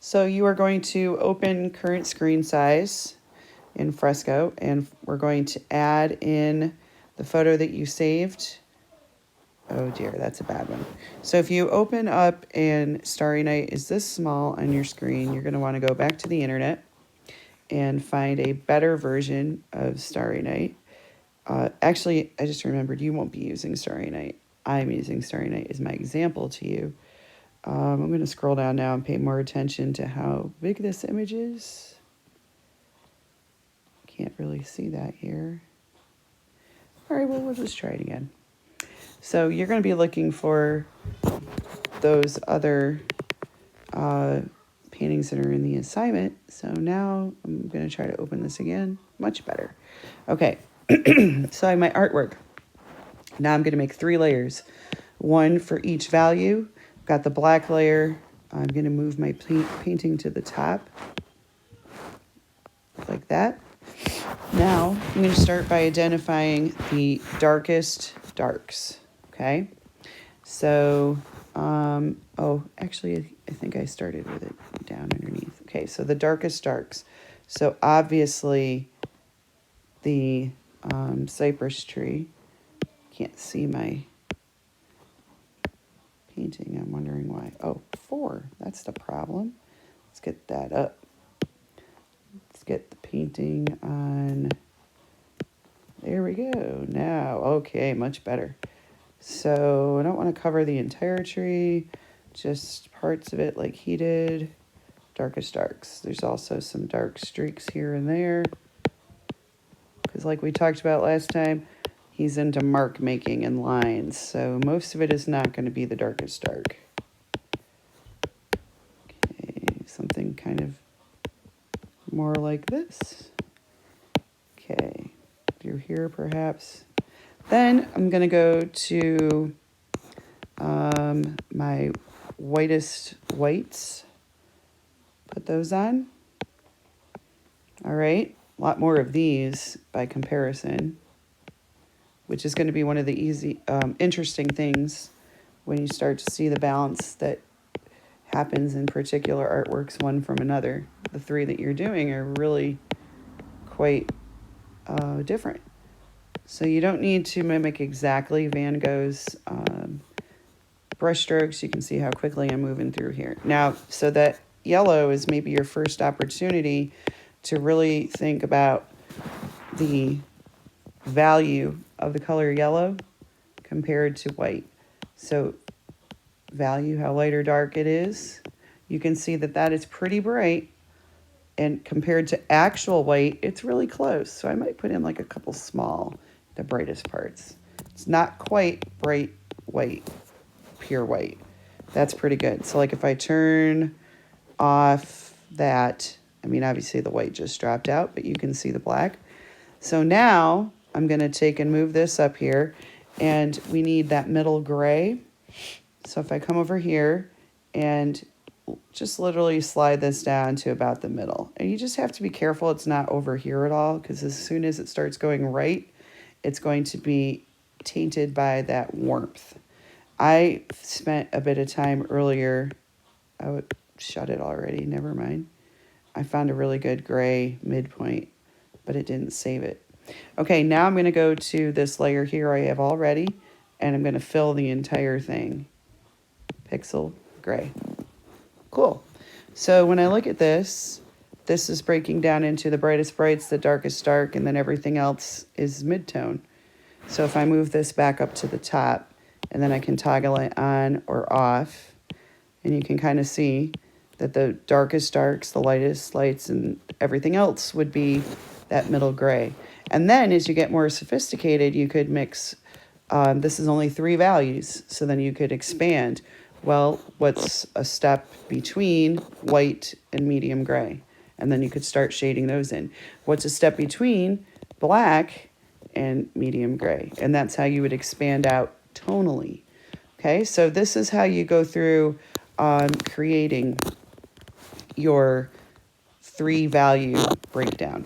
So you are going to open current screen size in Fresco, and we're going to add in the photo that you saved. Oh dear, that's a bad one. So if you open up and Starry Night is this small on your screen, you're going to want to go back to the internet and find a better version of Starry Night. Actually, I just remembered you won't be using Starry Night. I'm using Starry Night as my example to you. I'm going to scroll down now and pay more attention to how big this image is. Can't really see that here. All right, well, we'll just try it again. So you're going to be looking for those other paintings that are in the assignment. So now I'm going to try to open this again. Much better. Okay, so I have my artwork. Now I'm going to make 3 layers, one for each value. Got the black layer. I'm going to move my painting to the top, like that. Now I'm going to start by identifying the darkest darks, okay? So, oh, actually, I think I started with it down underneath. Okay, so the darkest darks. So obviously the cypress tree. Can't see my painting. I'm wondering why. Oh, 4. That's the problem. Let's get that up. Let's get the painting on. There we go. Now, okay, much better. So I don't want to cover the entire tree, just parts of it like he did. Darkest darks. There's also some dark streaks here and there. Because like we talked about last time, he's into mark making and lines, so most of it is not going to be the darkest dark. Okay, something kind of more like this. Okay, through here perhaps. Then I'm going to go to my whitest whites. Put those on. All right, a lot more of these by comparison, which is going to be one of the easy, interesting things when you start to see the balance that happens in particular artworks one from another. The 3 that you're doing are really quite different. So you don't need to mimic exactly Van Gogh's brush strokes. You can see how quickly I'm moving through here. Now, so that yellow is maybe your first opportunity to really think about the value of the color yellow compared to white. So value, how light or dark it is. You can see that that is pretty bright, and compared to actual white, it's really close. So I might put in like a couple small, the brightest parts. It's not quite bright white, pure white. That's pretty good. So like if I turn off that, I mean, obviously the white just dropped out, but you can see the black. So now I'm going to take and move this up here, and we need that middle gray. So if I come over here and just literally slide this down to about the middle, and you just have to be careful it's not over here at all, because as soon as it starts going right, it's going to be tainted by that warmth. I spent a bit of time earlier. I would shut it already. Never mind. I found a really good gray midpoint, but it didn't save it. Okay, now I'm going to go to this layer here I have already, and I'm going to fill the entire thing. Pixel gray. Cool. So when I look at this, this is breaking down into the brightest brights, the darkest dark, and then everything else is midtone. So if I move this back up to the top, and then I can toggle it on or off, and you can kind of see that the darkest darks, the lightest lights, and everything else would be that middle gray. And then as you get more sophisticated, you could mix, this is only 3 values, so then you could expand. Well, what's a step between white and medium gray? And then you could start shading those in. What's a step between black and medium gray? And that's how you would expand out tonally. Okay, so this is how you go through creating your 3 value breakdown.